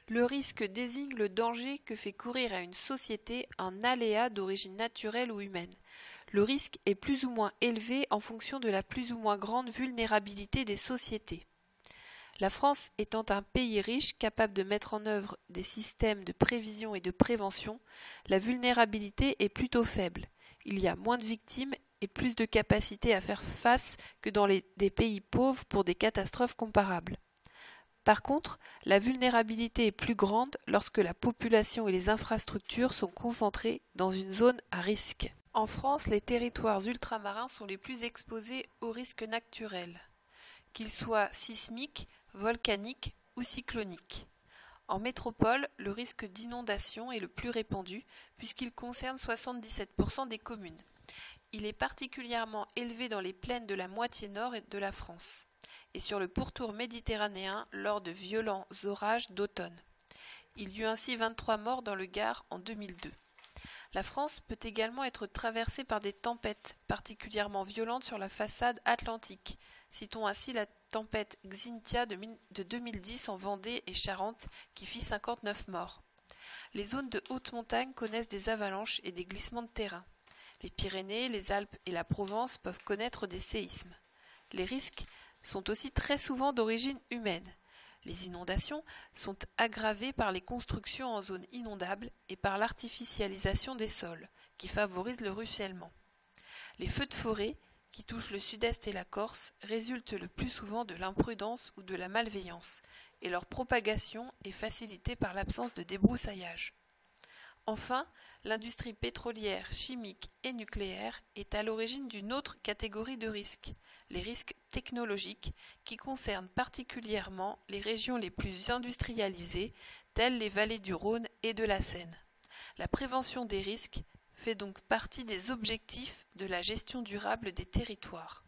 Le risque désigne le danger que fait courir à une société un aléa d'origine naturelle ou humaine. Le risque est plus ou moins élevé en fonction de la plus ou moins grande vulnérabilité des sociétés. La France étant un pays riche capable de mettre en œuvre des systèmes de prévision et de prévention, la vulnérabilité est plutôt faible. Il y a moins de victimes et plus de capacité à faire face que dans des pays pauvres pour des catastrophes comparables. Par contre, la vulnérabilité est plus grande lorsque la population et les infrastructures sont concentrées dans une zone à risque. En France, les territoires ultramarins sont les plus exposés aux risques naturels, qu'ils soient sismiques, volcaniques ou cycloniques. En métropole, le risque d'inondation est le plus répandu puisqu'il concerne 77% des communes. Il est particulièrement élevé dans les plaines de la moitié nord de la France et sur le pourtour méditerranéen lors de violents orages d'automne. Il y eut ainsi 23 morts dans le Gard en 2002. La France peut également être traversée par des tempêtes particulièrement violentes sur la façade atlantique. Citons ainsi la tempête Xynthia de 2010 en Vendée et Charente qui fit 59 morts. Les zones de haute montagne connaissent des avalanches et des glissements de terrain. Les Pyrénées, les Alpes et la Provence peuvent connaître des séismes. Les risques sont aussi très souvent d'origine humaine. Les inondations sont aggravées par les constructions en zones inondables et par l'artificialisation des sols, qui favorise le ruissellement. Les feux de forêt, qui touchent le sud-est et la Corse, résultent le plus souvent de l'imprudence ou de la malveillance, et leur propagation est facilitée par l'absence de débroussaillage. Enfin, l'industrie pétrolière, chimique et nucléaire est à l'origine d'une autre catégorie de risques, les risques technologiques, qui concernent particulièrement les régions les plus industrialisées, telles les vallées du Rhône et de la Seine. La prévention des risques fait donc partie des objectifs de la gestion durable des territoires.